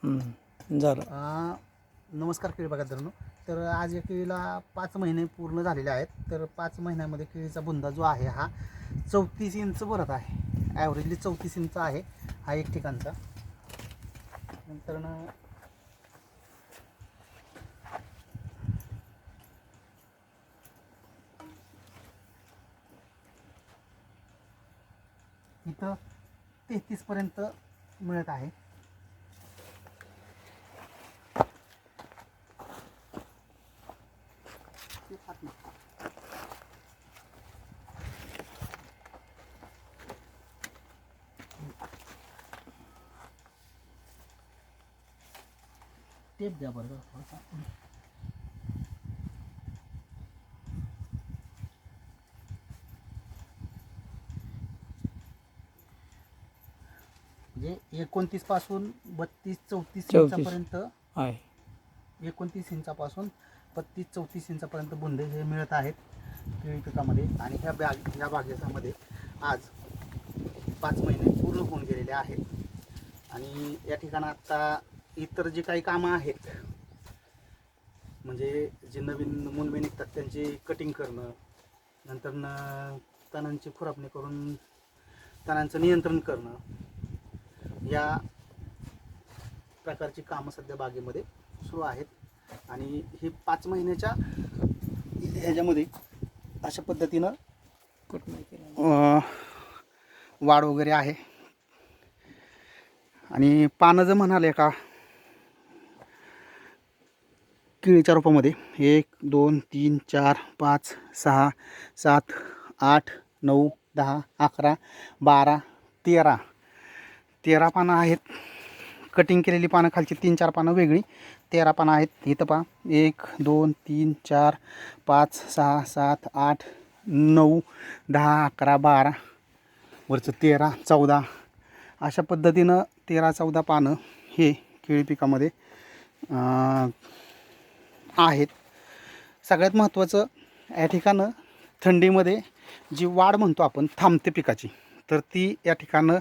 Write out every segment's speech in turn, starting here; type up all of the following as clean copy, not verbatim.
झालं. नमस्कार केळी बागायतदारांनो. तर आज या केळीला 5 महिने पूर्ण झालेले आहेत. तर 5 महिन्यामध्ये केळीचा बुंदा जो आहे हा 34 इंच भरत आहे. ॲव्हरेजली 34 इंच आहे हा एक ठिकाणचा. नंतर इथं 33 पर्यंत मिळत आहे. टेप द्या बरं थोडासा. म्हणजे 29 पासून 32-34 इंचापर्यंत आहे. 29 इंचापासून 32-34 इंचापर्यंत बुंदे हे मिळत आहेत केळी पिकामध्ये. आणि ह्या बागेमध्ये आज 5 महिने पूर्ण होऊन गेलेले आहेत. आणि या ठिकाणी आता इतर जे काही कामं आहेत, म्हणजे जे नवीन मुंबई निघतात त्यांची कटिंग करणं, नंतर तणांची खुरपणी करून तणांचं नियंत्रण करणं, या प्रकारची कामं सध्या बागेमध्ये सुरू आहेत. आणि ही 5 महिन्याच्या ह्याच्यामध्ये अशा पद्धतीनं वाढ वगैरे आहे. आणि पानं जर म्हणाले का केळीच्या रूपामध्ये 1 2 3 4 5 6 7 8 9 10 11 12 13 पानं आहेत. कटिंग केलेली पानं खालची 3-4 पानं वेगळी 13 पानं आहेत. इथं पहा 1 2 3 4 5 6 7 8 9 10 11 12 वरचं 13 14 अशा पद्धतीनं 13-14 पानं हे केळी पिकामध्ये आहेत. सगळ्यात महत्त्वाचं या ठिकाणं थंडीमध्ये जी वाढ म्हणतो आपण थांबते पिकाची, तर ती या ठिकाणं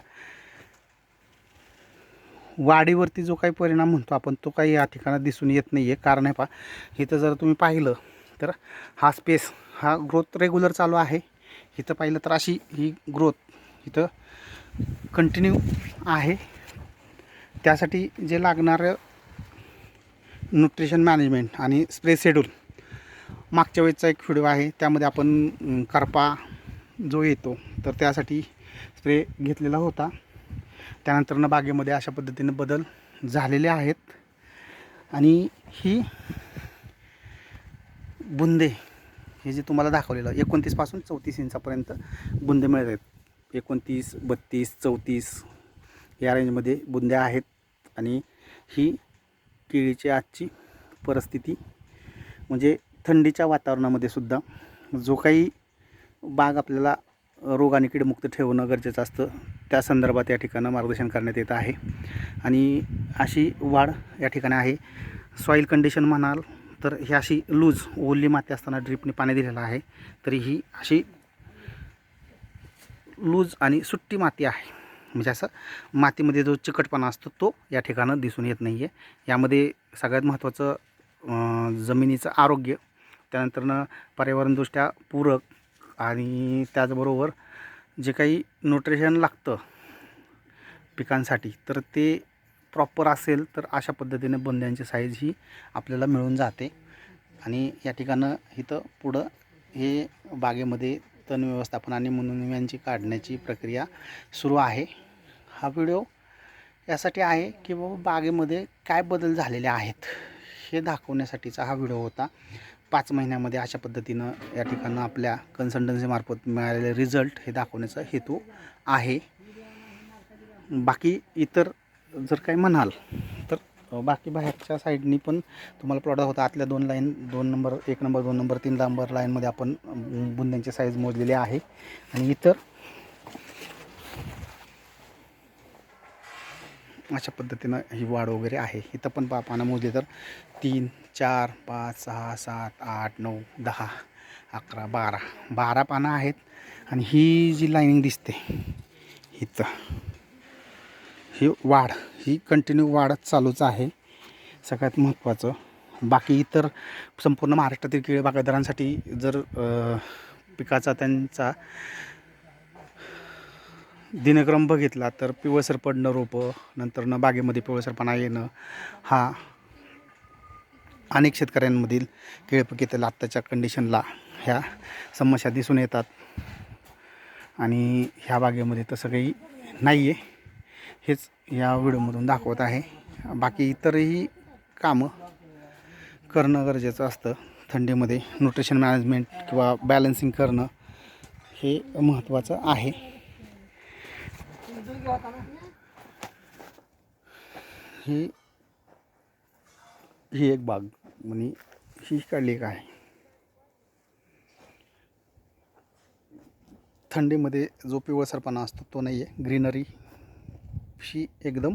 वाढीवरती जो काही परिणाम म्हणतो आपण तो काही या ठिकाणी दिसून येत नाही आहे. कारण आहे पहा इथं जर तुम्ही पाहिलं तर हा स्पेस हा ग्रोथ रेग्युलर चालू आहे. इथं पाहिलं तर अशी ही ग्रोथ इथं कंटिन्यू आहे. त्यासाठी जे लागणारं न्यूट्रिशन मॅनेजमेंट आणि स्प्रे शेड्यूल मागच्या वेळेचा एक व्हिडिओ आहे, त्यामध्ये आपण करपा जो येतो तर त्यासाठी स्प्रे घेतलेला होता. त्यानंतरनं बागेमध्ये अशा पद्धतीने बदल झालेले आहेत. आणि ही बुंदे हे जे तुम्हाला दाखवलेलं 29 पासून 34 इंचापर्यंत बुंदे मिळत आहेत. 29, 32, 34 या रेंजमध्ये बुंदे आहेत. आणि ही केळीची आजची परिस्थिती म्हणजे थंडीच्या वातावरणामध्ये सुद्धा जो काही बाग आपल्याला रोग आणि कीडमुक्त ठेवणं गरजेचं असतं त्या संदर्भात या ठिकाणं मार्गदर्शन करण्यात येत आहे. आणि अशी वाढ या ठिकाणी आहे. सॉईल कंडिशन म्हणाल तर ही अशी लूज ओली माती असताना ड्रिपने पाणी दिलेलं आहे, तरी ही अशी लूज आणि सुट्टी माती आहे. म्हणजे असं मातीमध्ये जो चिकटपणा असतो तो या ठिकाणं दिसून येत नाही आहे. यामध्ये सगळ्यात महत्त्वाचं जमिनीचं आरोग्य, त्यानंतरनं पर्यावरणदृष्ट्या पूरक आणि त्याचबरोबर जे काही न्यूट्रिशन लागतं पिकांसाठी तर ते प्रॉपर असेल तर अशा पद्धतीने बुंद्यांची साईज ही आपल्याला मिळून जाते. आणि या ठिकाणं इथं पुढं हे बागेमध्ये तण व्यवस्थापन आणि मुनिव्यांची काढण्याची प्रक्रिया सुरू आहे. हा व्हिडिओ यासाठी आहे की बाबा बागेमध्ये काय बदल झालेले आहेत हे दाखवण्यासाठीचा हा व्हिडिओ होता. 5 महिन्यामध्ये अशा पद्धतीनं या ठिकाणं आपल्या कन्सल्टन्सीमार्फत मिळालेले रिझल्ट हे दाखवण्याचा हेतू आहे. बाकी इतर जर काही म्हणाल तर बाकी बाहेरच्या साईडनी पण तुम्हाला प्लॉट होता. आतल्या 2 line 2 number 1 number 2 number 3 number लाईनमध्ये आपण बुंद्यांची साईज मोजलेली आहे. आणि इतर अशा पद्धतीनं ही वाढ वगैरे आहे. इथं पण पानं मोजले तर 3 4 5 6 7 8 9 10 11 12 पानं आहेत. आणि ही जी लाईनिंग दिसते इथं ही वाढ ही कंटिन्यू वाढत चालूच आहे. सगळ्यात महत्त्वाचं बाकी इतर संपूर्ण महाराष्ट्रातील केळी बागायतदारांसाठी जर पिकाचा त्यांचा दिनक्रम बघितला तर पिवळसर पडणं रोपं, नंतरनं बागेमध्ये पिवळसरपणा येणं, हा अनेक शेतकऱ्यांमधील केळी पिकेतील आत्ताच्या कंडिशनला ह्या समस्या दिसून येतात. आणि ह्या बागेमध्ये तसं काही नाही आहे, हेच या व्हिडिओमधून दाखवत आहे. बाकी इतरही कामं करणं गरजेचं असतं. थंडीमध्ये न्यूट्रिशन मॅनेजमेंट किंवा बॅलन्सिंग करणं हे महत्त्वाचं आहे. ही एक बाग म्हणजे ही काढली एक आहे. थंडीमध्ये जो पिवळसरपणा असतो तो नाही आहे. ग्रीनरी ही एकदम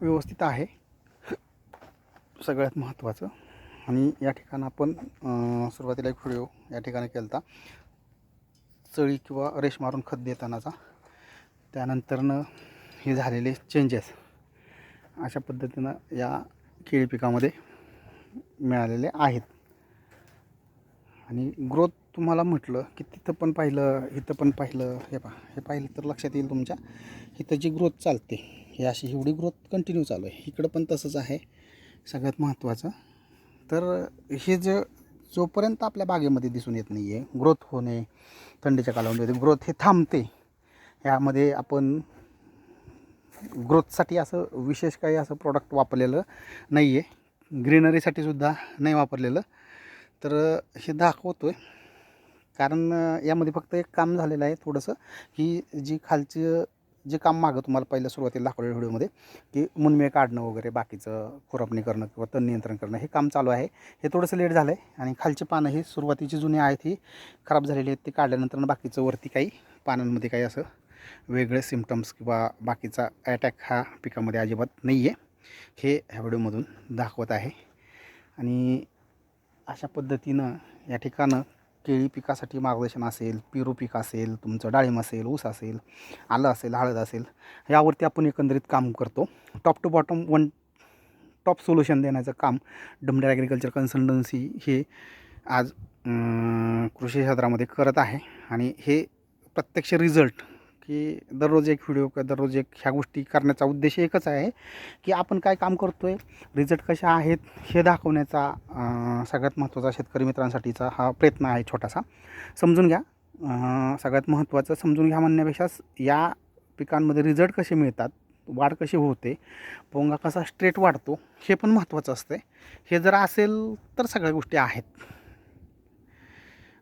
व्यवस्थित आहे, सगळ्यात महत्त्वाचं. आणि या ठिकाणी आपण सुरुवातीला एक व्हिडिओ या ठिकाणी केला होता चळी किंवा रेश मारून खत देतानाचा. त्यानंतरनं हे झालेले चेंजेस अशा पद्धतीनं या केळी पिकामध्ये मिळालेले आहेत. आणि ग्रोथ तुम्हाला म्हटलं की तिथं पण पाहिलं, इथं पण पाहिलं, हे पाहिलं तर लक्षात येईल तुमच्या इथं जी ग्रोथ चालते ही अशी एवढी ग्रोथ कंटिन्यू चालू आहे. इकडं पण तसंच आहे. सगळ्यात महत्त्वाचं तर हे जोपर्यंत आपल्या बागेमध्ये दिसून येत नाही आहे ग्रोथ होणे, थंडीच्या कालावधीमध्ये ग्रोथ हे थांबते. यामध्ये आपण ग्रोथसाठी असं विशेष काही असं प्रोडक्ट वापरलेलं नाही आहे, ग्रीनरीसाठी सुद्धा नाही वापरलेलं. तर हे दाखवतो आहे कारण यामध्ये फक्त एक काम झालेलं आहे थोडंसं, की जी खालचं जे काम मागं तुम्हाला पहिलं सुरुवातीला दाखवलेल्या व्हिडिओमध्ये की मुनमे काढणं वगैरे, बाकीचं खुरपणी करणं किंवा तण नियंत्रण करणं हे काम चालू आहे. हे थोडंसं लेट झालं आहे आणि खालचे पानं ही सुरुवातीची जुनी आहेत ही खराब झालेली आहेत. ते काढल्यानंतर बाकीचं वरती काही पानांमध्ये काही असं वेगळे सिम्पटम्स किंवा बाकीचा अटॅक हा पिकामध्ये अजिबात नाही आहे, हे ह्या व्हिडिओमधून दाखवत आहे. आणि अशा पद्धतीनं या ठिकाणं केळी पिकासाठी मार्गदर्शन असेल, पेरू पीक असेल, तुमचं डाळिंब असेल, ऊस असेल, आलं असेल, हळद असेल, यावरती आपण एकंदरीत काम करतो. Top to bottom one top solution देण्याचं काम डमडेर ॲग्रिकल्चर कन्सल्टन्सी हे आज कृषी क्षेत्रामध्ये करत आहे. आणि हे प्रत्यक्ष रिझल्ट की दररोज एक व्हिडिओ किंवा दररोज एक ह्या गोष्टी करण्याचा उद्देश एकच आहे की आपण काय काम करतो आहे, रिझल्ट कसे आहेत हे दाखवण्याचा सगळ्यात महत्त्वाचा शेतकरी मित्रांसाठीचा हा प्रयत्न आहे छोटासा. समजून घ्या. सगळ्यात महत्त्वाचं समजून घ्या म्हणण्यापेक्षा या पिकांमध्ये रिझल्ट कसे मिळतात, वाढ कशी होते, पोंगा कसा स्ट्रेट वाढतो हे पण महत्त्वाचं असतं. हे जर असेल तर सगळ्या गोष्टी आहेत.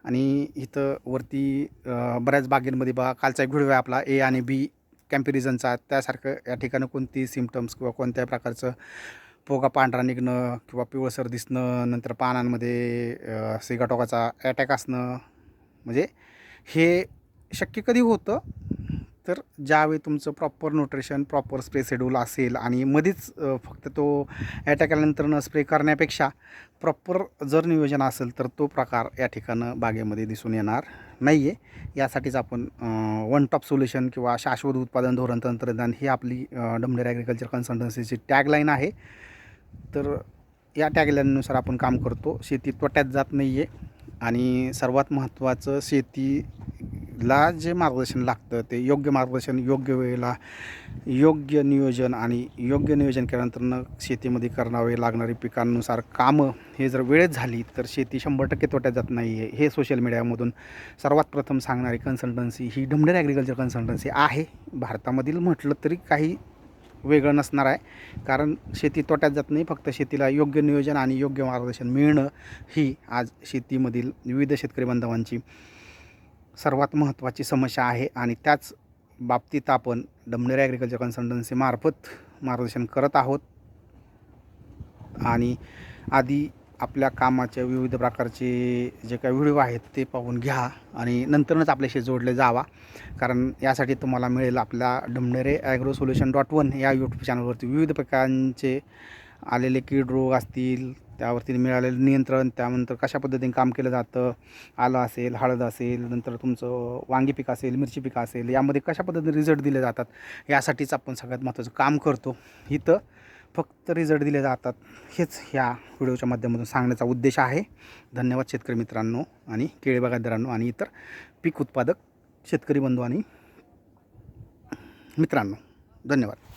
आणि इथं वरती बऱ्याच बागेंमध्ये बघा, कालचा एक व्हिडिओ आहे आपला ए आणि बी कॅम्पॅरिझनचा, त्यासारखं या ठिकाणी कोणती सिम्पटम्स किंवा कोणत्याही प्रकारचं पोगा पांढरा निघणं किंवा पिवळसर दिसणं, नंतर पानांमध्ये सिगाटोकाचा अटॅक असणं, म्हणजे हे शक्य कधी होतं तर ज्यावेळी तुमचं proper nutrition, proper spray schedule असेल आणि मध्येच फक्त तो अटॅक आल्यानंतर स्प्रे करण्यापेक्षा प्रॉपर जर नियोजन असेल तर तो प्रकार या ठिकाणं बागेमध्ये दिसून येणार नाही आहे. यासाठीच आपण वन टॉप सोल्युशन किंवा शाश्वत उत्पादन धोरण तंत्रज्ञान ही आपली डमडेर ॲग्रिकल्चर कन्सल्टन्सीची टॅगलाईन आहे. तर या टॅगलाईननुसार आपण काम करतो. शेती तोट्यात जात नाही आहे. आणि सर्वात महत्त्वाचं शेतीला जे मार्गदर्शन लागतं ते योग्य मार्गदर्शन, योग्य वेळेला, योग्य नियोजन आणि योग्य नियोजन केल्यानंतर शेतीमध्ये करावे लागणारी पिकांनुसार कामं हे जर वेळेत झाली तर शेती 100% तोट्यात जात नाही आहे. हे सोशल मीडियामधून सर्वात प्रथम सांगणारी कन्सल्टन्सी ही डमडेर ॲग्रिकल्चर कन्सल्टन्सी आहे. भारतामधील म्हटलं तरी काही वेगळं नसणार आहे, कारण शेती तोट्यात जात नाही. फक्त शेतीला योग्य नियोजन आणि योग्य मार्गदर्शन मिळणं ही आज शेतीमधील विविध शेतकरी बांधवांची सर्वात महत्त्वाची समस्या आहे. आणि त्याच बाबतीत आपण डमडेर ॲग्रिकल्चर कन्सल्टन्सी मार्फत मार्गदर्शन करत आहोत. आणि आधी आपल्या कामाच्या विविध प्रकारचे जे काही व्हिडिओ आहेत ते पाहून घ्या आणि नंतरच आपल्याशी जोडले जावा, कारण यासाठी तुम्हाला मिळेल आपल्या डमडेरे ॲग्रो सोल्युशन .1 या यूट्यूब चॅनलवरती विविध प्रकारांचे आलेले कीड रोग असतील, त्यावरती मिळालेलं नियंत्रण, त्यानंतर कशा पद्धतीने काम केलं जातं, आलं असेल, हळद असेल, नंतर तुमचं वांगी पीक असेल, मिरची पीक असेल, यामध्ये कशा पद्धतीने रिझल्ट दिले जातात, यासाठीच आपण सगळ्यात महत्त्वाचं काम करतो. इथं फक्त रिझल्ट दिले जातात, हेच ह्या व्हिडिओच्या माध्यमातून सांगण्याचा उद्देश आहे. धन्यवाद शेतकरी मित्रांनो आणि केळी बागायतदारांनो आणि इतर पीक उत्पादक शेतकरी बंधू आणि मित्रांनो, धन्यवाद.